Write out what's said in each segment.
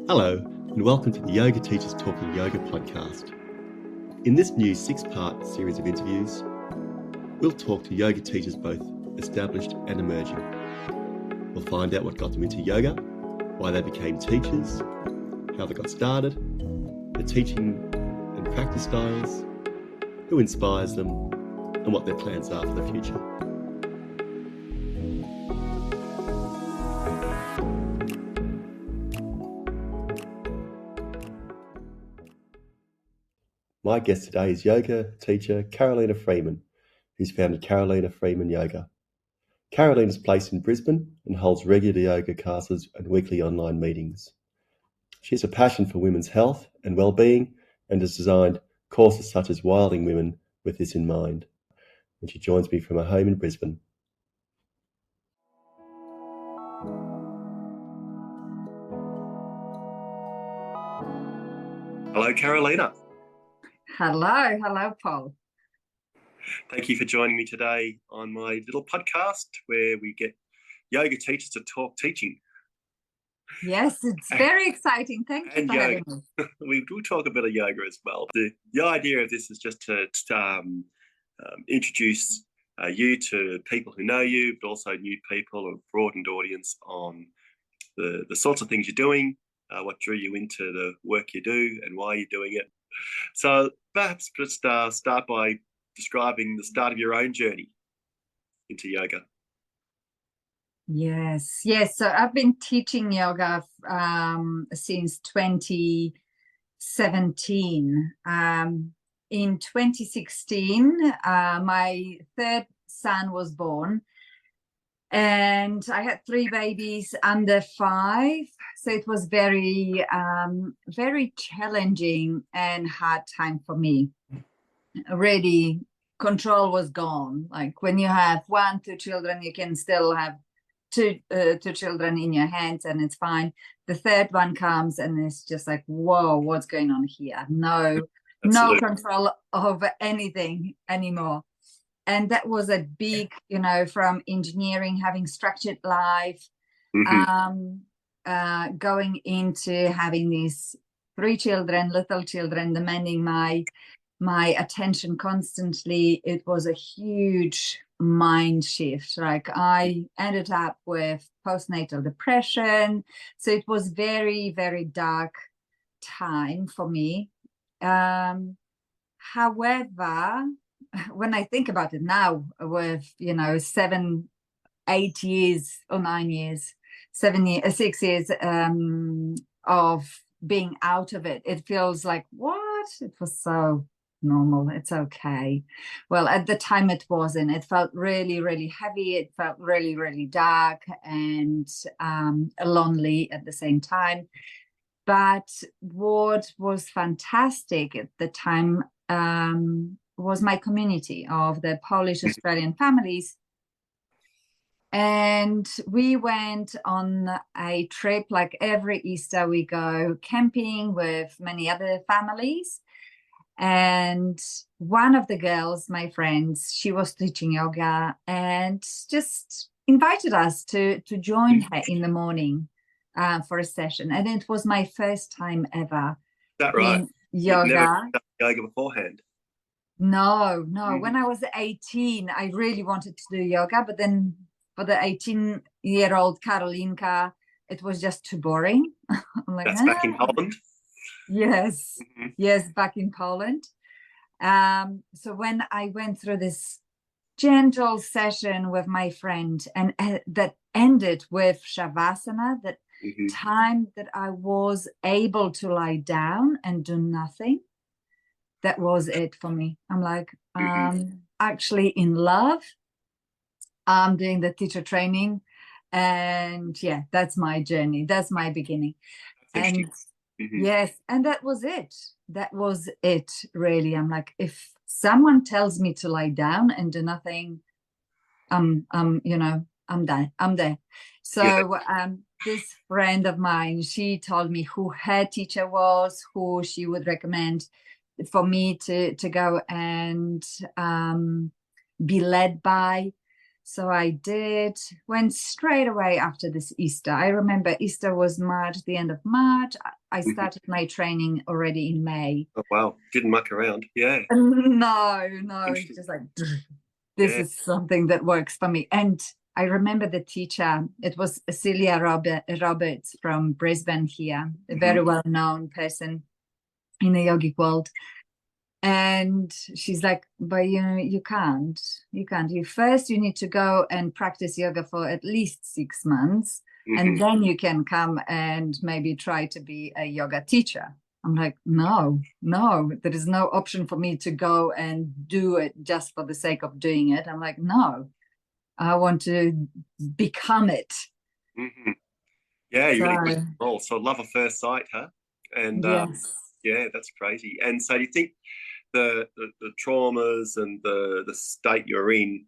Hello, and welcome to the Yoga Teachers Talking Yoga podcast. In this new 6-part series of interviews, we'll talk to yoga teachers both established and emerging. We'll find out what got them into yoga, why they became teachers, how they got started, the teaching and practice styles, who inspires them, and what their plans are for the future. My guest today is yoga teacher Karolina Freeman, who's founded Karolina Freeman Yoga. Karolina is based in Brisbane and holds regular yoga classes and weekly online meetings. She has a passion for women's health and well-being and has designed courses such as Wilding Women with this in mind. And she joins me from her home in Brisbane. Hello, Karolina. Hello, Paul. Thank you for joining me today on my little podcast where we get yoga teachers to talk teaching. Yes, it's very exciting. Thank you for having me. We do talk a bit of yoga as well. The idea of this is just to introduce you to people who know you, but also new people, a broadened audience on the sorts of things you're doing, what drew you into the work you do and why you're doing it. So perhaps just start by describing the start of your own journey into yoga. Yes. So I've been teaching yoga since 2017. In 2016, my third son was born, and I had 3 babies under 5. So it was very, very challenging and hard time for me. Really, control was gone. Like when you have 1-2 children, you can still have two children in your hands and it's fine. The third one comes and it's just like, whoa, what's going on here? No control over anything anymore. And that was a big, from engineering, having structured life, going into having these 3 children, little children, demanding my attention constantly. It was a huge mind shift. Like I ended up with postnatal depression. So it was very, very dark time for me. However, when I think about it now with, 7, 8 years or 9 years, 6 years of being out of it, it feels like, what? It was so normal. It's okay. Well, at the time it wasn't. It felt really, really heavy. It felt really, really dark and lonely at the same time. But what was fantastic at the time was my community of the Polish Australian families. And we went on a trip, like every Easter we go camping with many other families. And one of the girls, my friends, she was teaching yoga and just invited us to join her in the morning for a session. And it was my first time ever. Is that right? Yoga. You've never done yoga beforehand? No. When I was 18, I really wanted to do yoga, but then for the 18-year-old Karolinka, it was just too boring. I'm like, that's back in Poland? Yes. Yes, back in Poland. So when I went through this gentle session with my friend and that ended with Shavasana, that time that I was able to lie down and do nothing, that was it for me. I'm like, actually in love. I'm doing the teacher training, and yeah, that's my journey. That's my beginning. And yes, and that was it. That was it, really. I'm like, if someone tells me to lie down and do nothing, I'm done. I'm there. So this friend of mine, she told me who her teacher was, who she would recommend for me to go and be led by. So I went straight away after this Easter. I remember Easter was March, the end of March. I started my training already in May. Oh, wow. Didn't muck around. Yeah. No, it's just like, this is something that works for me. And I remember the teacher, it was Celia Roberts from Brisbane here, a very well-known person in the yogic world. And she's like, but you can't. You need to go and practice yoga for at least 6 months. And then you can come and maybe try to be a yoga teacher. I'm like, no, there is no option for me to go and do it just for the sake of doing it. I'm like, no, I want to become it. Yeah, you really went all. So love at first sight, huh? And yes. Yeah, that's crazy. And so do you think the traumas and the state you're in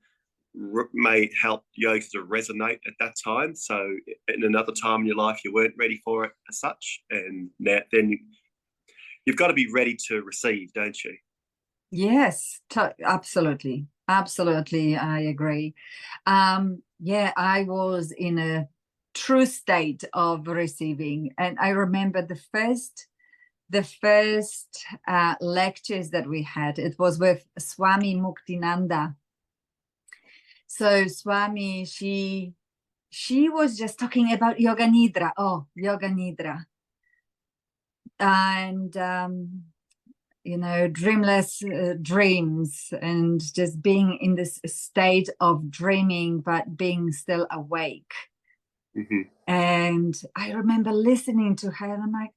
may help yoga to resonate at that time? So in another time in your life, you weren't ready for it as such, and now then you've got to be ready to receive, don't you? Yes, absolutely. I agree. I was in a true state of receiving, and I remember the first lectures that we had, it was with Swami Muktinanda. So Swami, she was just talking about yoga nidra. And dreamless dreams, and just being in this state of dreaming but being still awake. And I remember listening to her, and I'm like,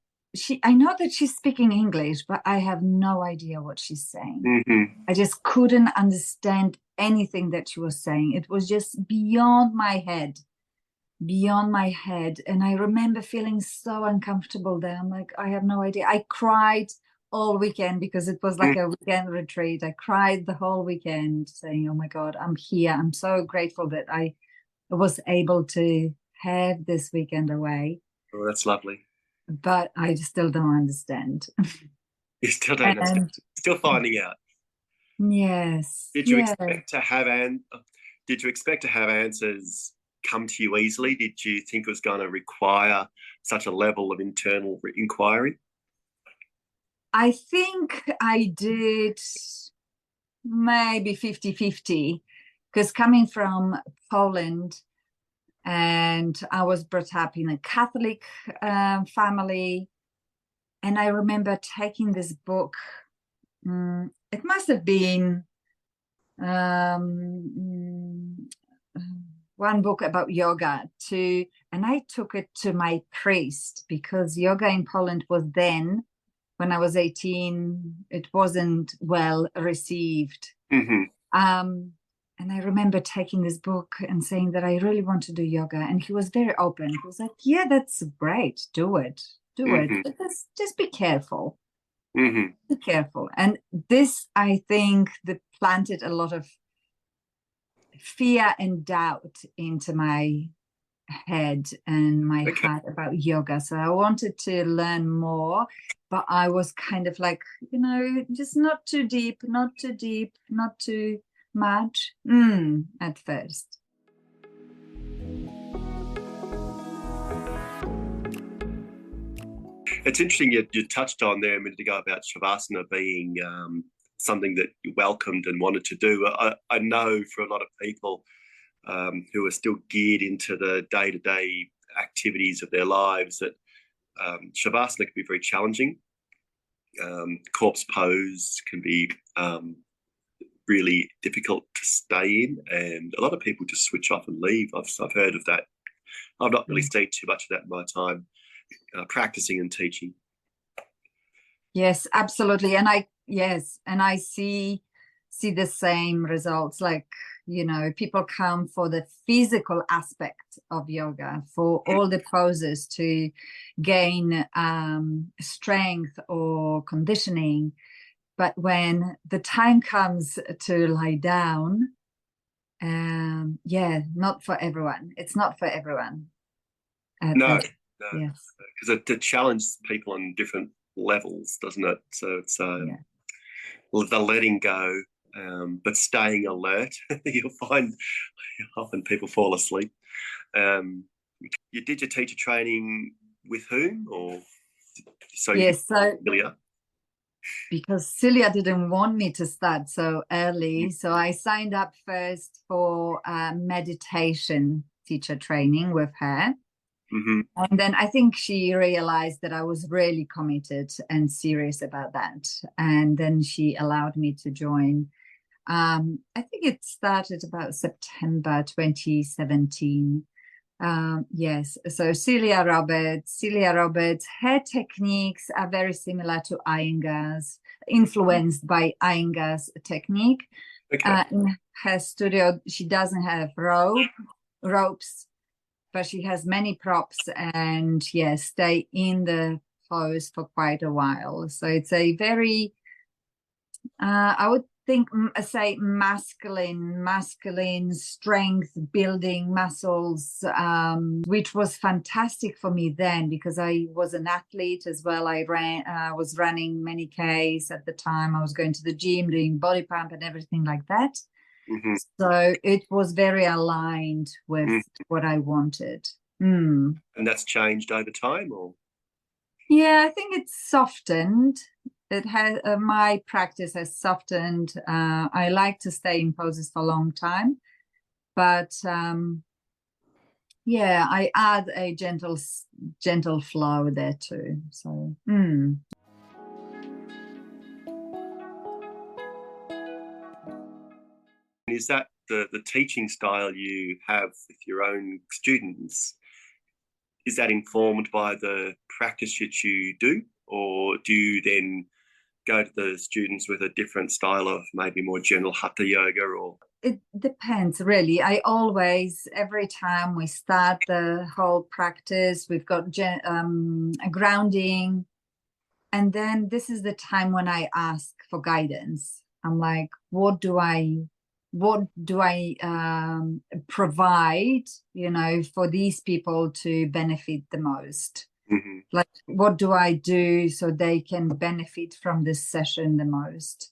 I know that she's speaking English, but I have no idea what she's saying. I just couldn't understand anything that she was saying. It was just beyond my head. And I remember feeling so uncomfortable there. I'm like, I have no idea. I cried all weekend because it was like a weekend retreat. I cried the whole weekend saying, oh my God, I'm here. I'm so grateful that I was able to have this weekend away. Oh, that's lovely. But I still don't understand. You still don't understand. Still finding out. Yes. Did you expect to have answers come to you easily? Did you think it was going to require such a level of internal inquiry? I think I did maybe 50-50, because coming from Poland, and I was brought up in a Catholic family, and I remember taking this book. It must have been one book about yoga and I took it to my priest, because yoga in Poland was then, when I was 18, it wasn't well received. And I remember taking this book and saying that I really want to do yoga. And he was very open. He was like, yeah, that's great. Do it. But just be careful. Be careful. And this, I think, that planted a lot of fear and doubt into my head and my heart about yoga. So I wanted to learn more, but I was kind of like, just not too deep, not too much at first. It's interesting you touched on there a minute ago about Shavasana being something that you welcomed and wanted to do. I know for a lot of people who are still geared into the day-to-day activities of their lives that Shavasana can be very challenging. Corpse pose can be really difficult to stay in, and a lot of people just switch off and leave. I've heard of that. I've not really seen too much of that in my time practicing and teaching. Yes, absolutely. And I see the same results. Like, people come for the physical aspect of yoga, for all the poses to gain strength or conditioning. But when the time comes to lie down, not for everyone. It's not for everyone. No, yes, because it challenges people on different levels, doesn't it? So it's the letting go but staying alert. You'll find often people fall asleep. You did your teacher training with whom? Or Yes, so Celia? because Celia didn't want me to start so early, so I signed up first for meditation teacher training with her. Mm-hmm. And then I think she realized that I was really committed and serious about that. And then she allowed me to join. I think it started about September 2017. Yes, so Celia Roberts, her techniques are very similar to Iyengar's, influenced by Iyengar's technique. Okay. In her studio, she doesn't have ropes, but she has many props and yes, stay in the pose for quite a while. So it's a very, I would think, say masculine strength building muscles, which was fantastic for me then because I was an athlete as well. I was running many Ks at the time. I was going to the gym, doing body pump and everything like that. Mm-hmm. So it was very aligned with what I wanted. And that's changed over time, or? Yeah, I think it's softened. It has my practice has softened. I like to stay in poses for a long time, but yeah, I add a gentle flow there too. So. Is that the teaching style you have with your own students? Is that informed by the practice that you do, or do you then go to the students with a different style of maybe more general hatha yoga? Or it depends really. I always, every time we start the whole practice, we've got grounding, and then this is the time when I ask for guidance. I'm like, what do I provide, for these people to benefit the most? mm-hmm. Like, what do I do so they can benefit from this session the most?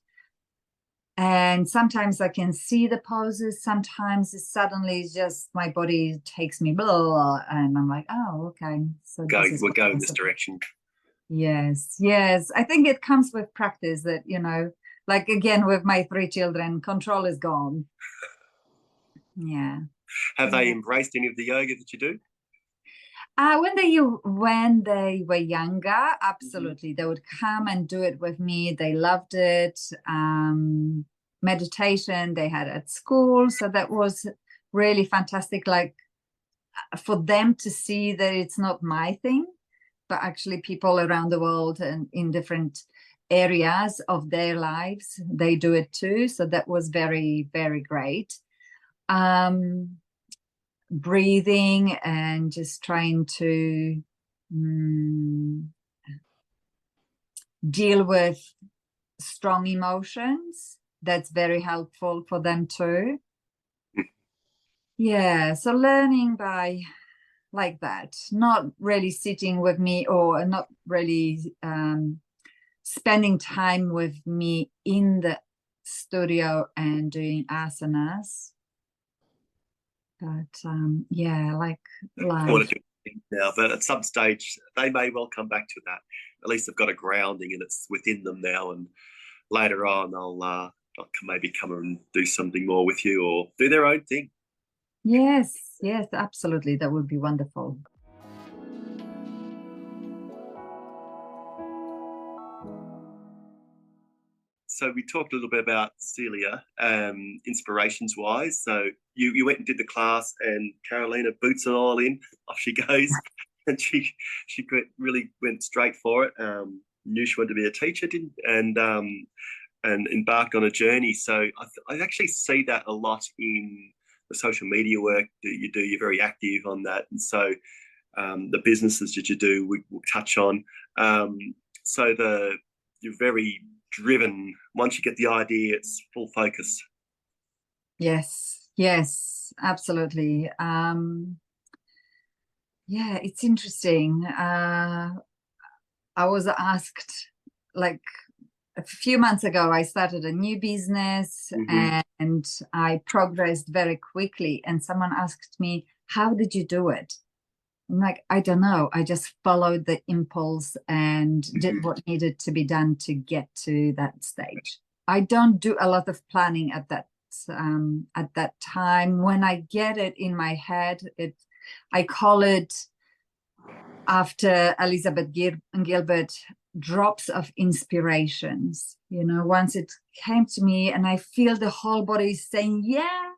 And sometimes I can see the poses. Sometimes it suddenly just my body takes me, blah, and I'm like, oh, okay. So we're going this direction. Yes. I think it comes with practice that, like again with my 3 children, control is gone. Yeah. Have they embraced any of the yoga that you do? When they were younger, absolutely. They would come and do it with me. They loved it. Meditation they had at school, so that was really fantastic. Like for them to see that it's not my thing, but actually people around the world and in different areas of their lives, they do it too. So that was very, very great. Breathing and just trying to deal with strong emotions. That's very helpful for them too. Yeah, so learning by like that, not really sitting with me or not really spending time with me in the studio and doing asanas. But yeah, like live. Now, but at some stage they may well come back to that. At least they've got a grounding and it's within them now, and later on they'll maybe come and do something more with you or do their own thing. Yes, absolutely. That would be wonderful. So we talked a little bit about Celia, inspirations wise. So you went and did the class, and Karolina boots it all in. Off she goes, and she really went straight for it. Knew she wanted to be a teacher, didn't, and embarked on a journey. So I actually see that a lot in the social media work that you do. You're very active on that, and so the businesses that you do, we'll touch on. So you're very driven. Once you get the idea, it's full focus. Yes, absolutely. Yeah, it's interesting. I was asked like a few months ago, I started a new business and I progressed very quickly. And someone asked me, how did you do it? I'm like, I don't know. I just followed the impulse and did what needed to be done to get to that stage. I don't do a lot of planning at that time. When I get it in my head, I call it, after Elizabeth Gilbert, drops of inspirations. You know, once it came to me and I feel the whole body saying, yeah,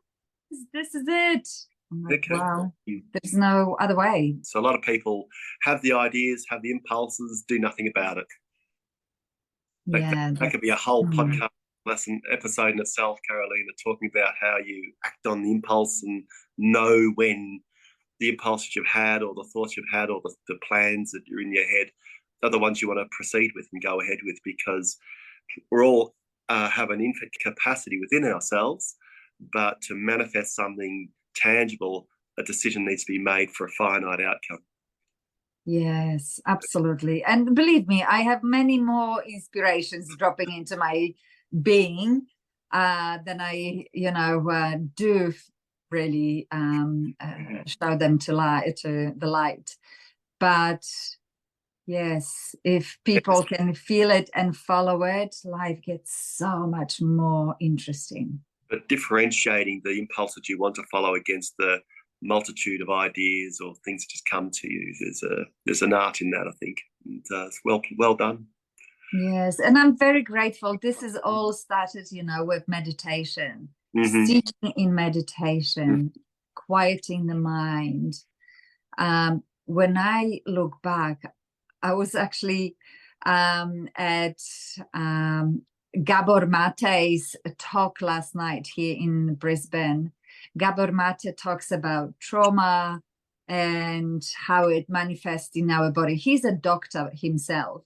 this is it. I'm like, wow, there's no other way. So a lot of people have the ideas, have the impulses, do nothing about it. That could be a whole podcast lesson episode in itself, Karolina, talking about how you act on the impulse and know when the impulse that you've had or the thoughts you've had or the plans that are in your head are the ones you want to proceed with and go ahead with, because we're all have an infinite capacity within ourselves, but to manifest something tangible, a decision needs to be made for a finite outcome. Yes, absolutely. And believe me, I have many more inspirations dropping into my being than I, do really show them to the light. But yes, if people can feel it and follow it, life gets so much more interesting. But differentiating the impulse that you want to follow against the multitude of ideas or things that just come to you, there's an art in that, I think. And, it's well done. Yes, and I'm very grateful. This is all started, with meditation, sitting in meditation, quieting the mind. When I look back, I was actually at Gabor Mate's talk last night here in Brisbane. Gabor Mate talks about trauma and how it manifests in our body. He's a doctor himself,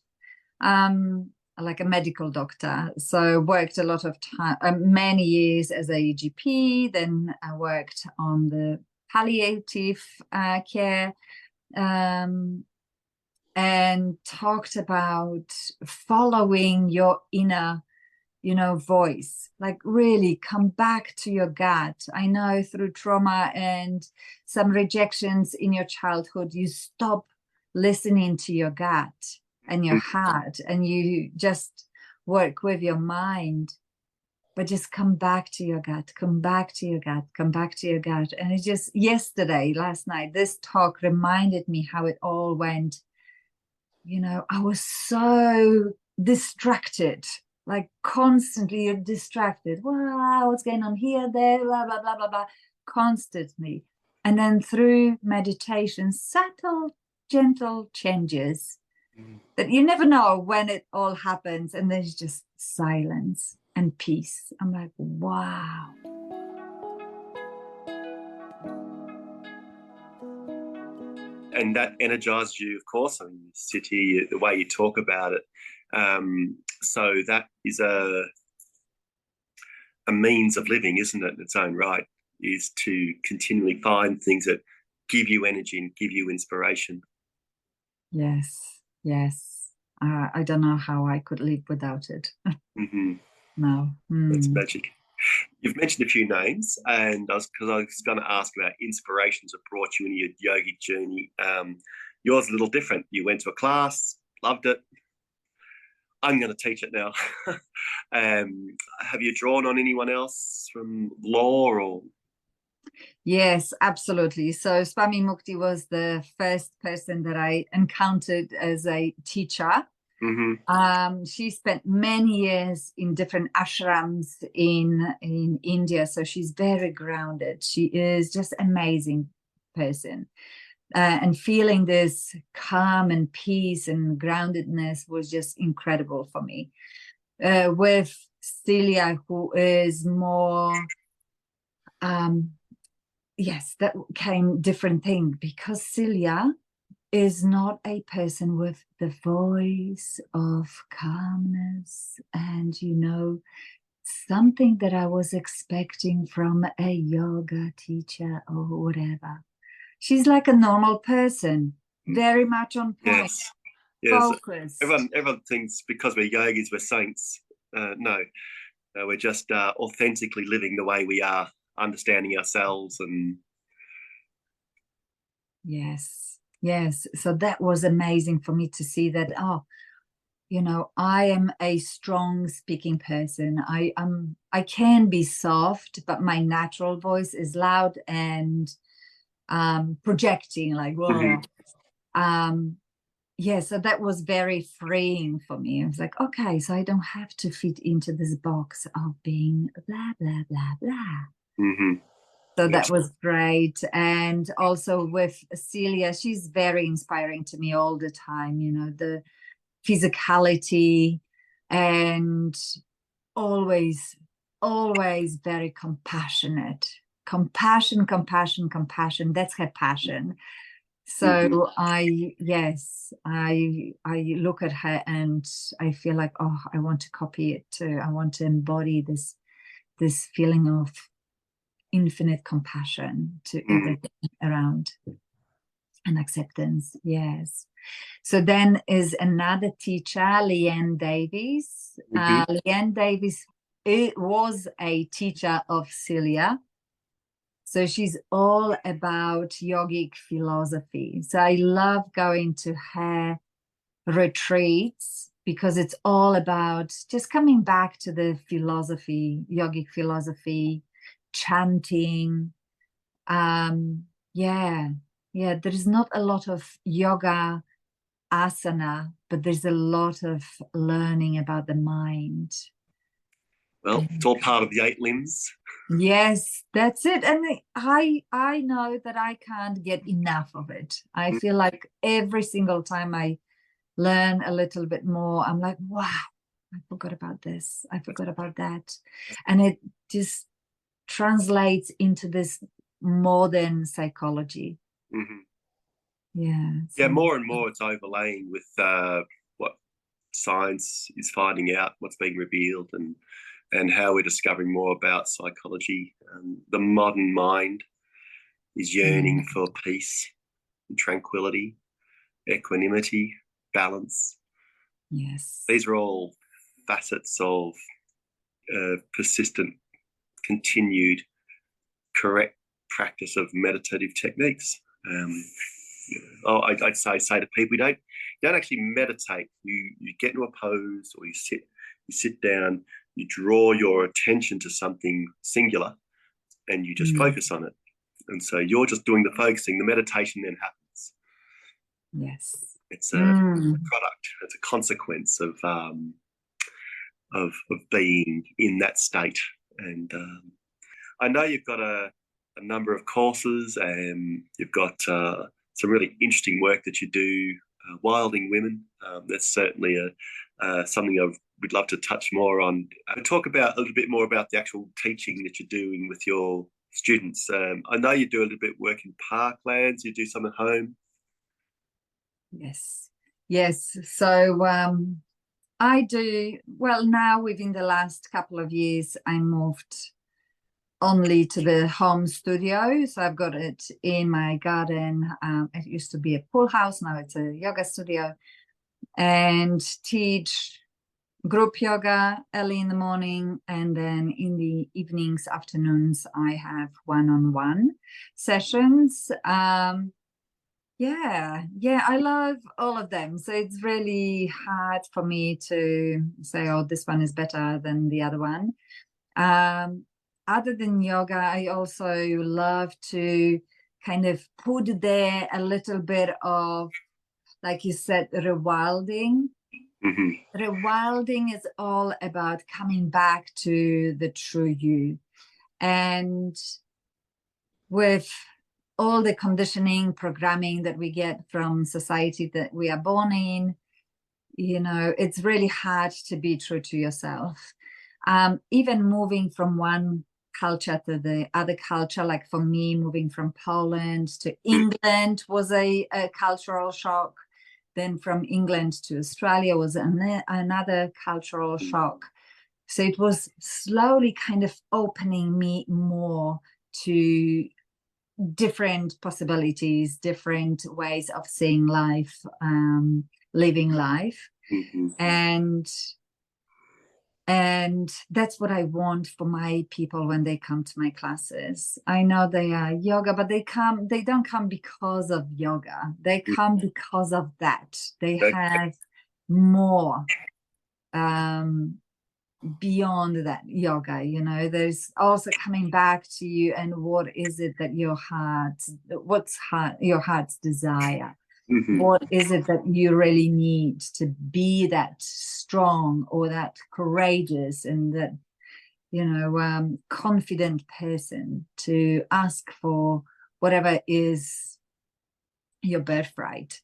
like a medical doctor. So worked a lot of time, many years as a GP. Then I worked on the palliative care, and talked about following your inner, voice, like really come back to your gut. I know through trauma and some rejections in your childhood, you stop listening to your gut and your heart, and you just work with your mind. But just come back to your gut, come back to your gut, come back to your gut. And it just last night, this talk reminded me how it all went. I was so distracted, like constantly you're distracted. Wow, what's going on here, there, blah, blah, blah, blah, blah, constantly. And then through meditation, subtle, gentle changes that you never know when it all happens. And there's just silence and peace. I'm like, wow. And that energizes you, of course. I mean, you sit here, the way you talk about it. So that is a means of living, isn't it, in its own right, is to continually find things that give you energy and give you inspiration. Yes. I don't know how I could live without it. No. That's magic. You've mentioned a few names, and I was going to ask about inspirations that brought you into your yogic journey. Yours is a little different. You went to a class, loved it. I'm going to teach it now. Have you drawn on anyone else from law or? Yes, absolutely. So Swami Mukti was the first person that I encountered as a teacher. She spent many years in different ashrams in India, so she's very grounded. She is just amazing person, and feeling this calm and peace and groundedness was just incredible for me. With Celia, who is more, that came different thing, because Celia is not a person with the voice of calmness and, something that I was expecting from a yoga teacher or whatever. She's like a normal person, very much on point. Yes. Focused. Everyone thinks because we're yogis, we're saints. No. We're just authentically living the way we are, understanding ourselves. And yes. So that was amazing for me to see that, I am a strong speaking person. I can be soft, but my natural voice is loud and projecting, like, whoa. So that was very freeing for me. I was like, okay, so I don't have to fit into this box of being blah, blah, blah, blah. So that was great. And also with Celia, she's very inspiring to me all the time, the physicality and always very compassionate. Compassion. That's her passion. So I look at her and I feel like, I want to copy it too. I want to embody this feeling of infinite compassion to everything around and acceptance. Yes. So then is another teacher, Leanne Davies. Leanne Davies was a teacher of Celia. So she's all about yogic philosophy. So I love going to her retreats because it's all about just coming back to the philosophy, yogic philosophy, chanting. There is not a lot of yoga asana, but there's a lot of learning about the mind. Well, it's all part of the 8 limbs. Yes, that's it. And I know that I can't get enough of it. I feel like every single time I learn a little bit more, I'm like, wow, I forgot about this. I forgot about that. And it just translates into this modern psychology. Yeah, more and more it's overlaying with what science is finding out, what's being revealed, and how we're discovering more about psychology. The modern mind is yearning for peace and tranquility, equanimity, balance. Yes. These are all facets of persistent, continued, correct practice of meditative techniques. I'd say to people, you don't actually meditate. You get into a pose, or you sit down, you draw your attention to something singular, and you just focus on it. And so you're just doing the focusing. The meditation then happens. Yes, it's a product. It's a consequence of being in that state. And I know you've got a number of courses, and you've got some really interesting work that you do, wilding women. That's certainly something we'd love to touch more on. Talk about a little bit more about the actual teaching that you're doing with your students. I know you do a little bit of work in parklands. You do some at home. Yes. So I do, well, now within the last couple of years, I moved only to the home studio. So I've got it in my garden. It used to be a pool house. Now it's a yoga studio, and teach group yoga early in the morning. And then in the evenings, afternoons, I have one-on-one sessions. I love all of them. So it's really hard for me to say, this one is better than the other one. Other than yoga, I also love to kind of put there a little bit of, like you said, rewilding. Rewilding is all about coming back to the true you. And with all the conditioning, programming that we get from society that we are born in, it's really hard to be true to yourself. Even moving from one culture to the other culture, like for me, moving from Poland to England was a cultural shock. Then from England to Australia was another cultural shock. So it was slowly kind of opening me more to different possibilities, different ways of seeing life, living life. And And that's what I want for my people when they come to my classes. I know they are yoga, but they don't come because of yoga. They come because of that. They have more beyond that yoga, you know. There's also coming back to you and what is it that your heart's desire. What is it that you really need to be that strong or that courageous and that, you know, confident person to ask for whatever is your birthright.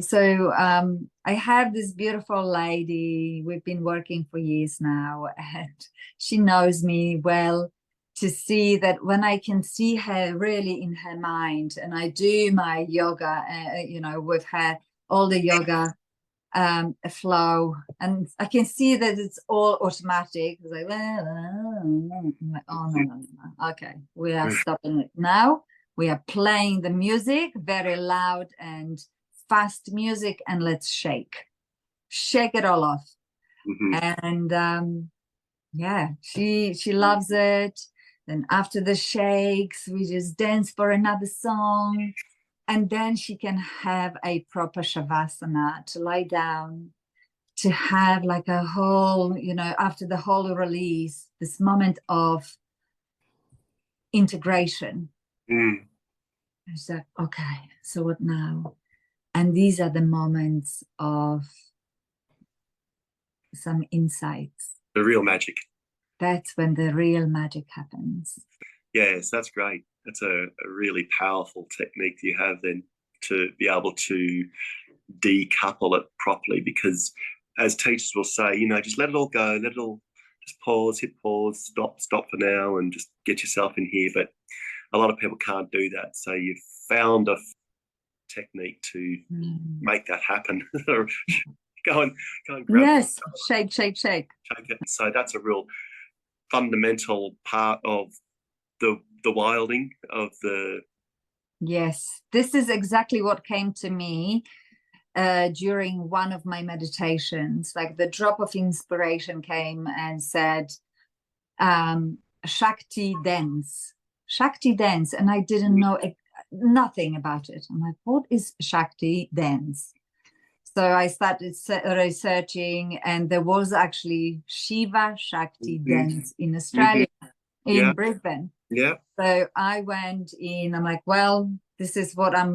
So I have this beautiful lady. We've been working for years now, and she knows me well, to see that when I can see her really in her mind, and I do my yoga, you know, with her, all the yoga flow, and I can see that it's all automatic. It's like, oh no. Okay, we are stopping it now. We are playing the music, very loud and fast music, and let's shake it all off. And yeah, she loves it. Then after the shakes, we just dance for another song, and then she can have a proper shavasana, to lie down, to have like a whole, you know, after the whole release, this moment of integration. It's like, okay, so what now? And these are the moments of some insights. The real magic. That's when the real magic happens. Yes, that's great. That's a really powerful technique you have then, to be able to decouple it properly, because as teachers will say, you know, just let it all go, let it all, just pause, hit pause, stop for now, and just get yourself in here. But a lot of people can't do that. So you've found a technique to make that happen. Go and grab yes, shake it. So that's a real fundamental part of the wilding of the. Yes, this is exactly what came to me during one of my meditations. Like the drop of inspiration came and said, Shakti dance, and I didn't know nothing about it. I'm like, what is Shakti dance? So I started researching, and there was actually Shiva Shakti dance in Australia, in Brisbane. Yeah. So I went in, I'm like, well, this is what I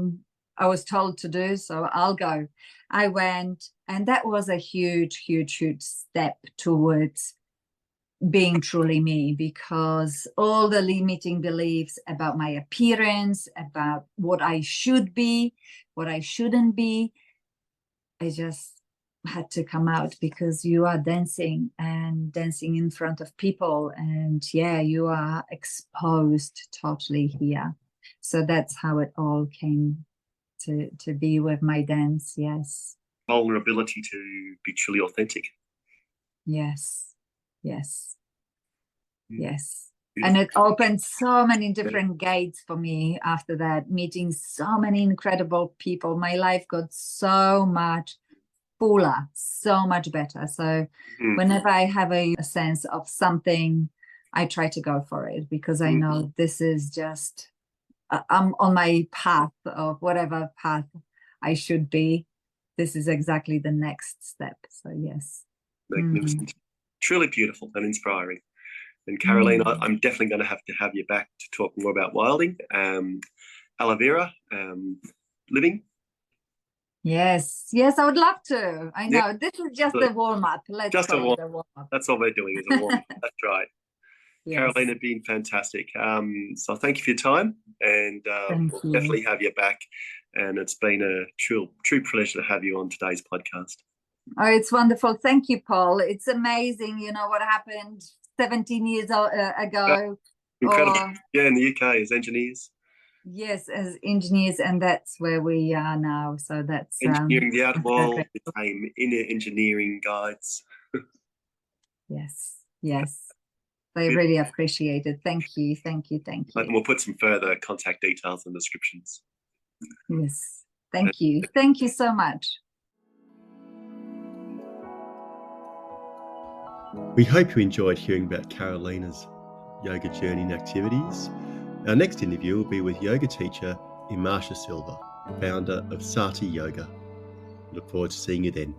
was told to do, so I'll go. I went, and that was a huge step towards being truly me, because all the limiting beliefs about my appearance, about what I should be, what I shouldn't be, I just had to come out, because you are dancing in front of people, and yeah, you are exposed totally here. So that's how it all came to be with my dance. Yes. Vulnerability to be truly authentic. Yes. And it opened so many different gates for me after that, meeting so many incredible people. My life got so much fuller, so much better. So whenever I have a sense of something, I try to go for it, because I know this is just, I'm on my path of whatever path I should be. This is exactly the next step. So yes. Magnificent. Truly beautiful and inspiring. And Karolina, I'm definitely going to have you back to talk more about wilding, aloe vera, living. Yes, I would love to. I know this is just a warm-up. Let's call it a warm-up. That's all we're doing, is a warm-up. That's right. Yes. Karolina, been fantastic. So thank you for your time, and we'll definitely have you back. And it's been a true pleasure to have you on today's podcast. Oh, it's wonderful. Thank you, Paul. It's amazing, you know, what happened 17 years ago. Incredible. In the UK as engineers. Yes, as engineers, and that's where we are now. So that's engineering the outer world became inner engineering guides. Yes. They really appreciate it. Thank you. And we'll put some further contact details and descriptions. Yes. Thank you. Thank you so much. We hope you enjoyed hearing about Karolina's yoga journey and activities. Our next interview will be with yoga teacher Imasha Silva, founder of Sati Yoga. Look forward to seeing you then.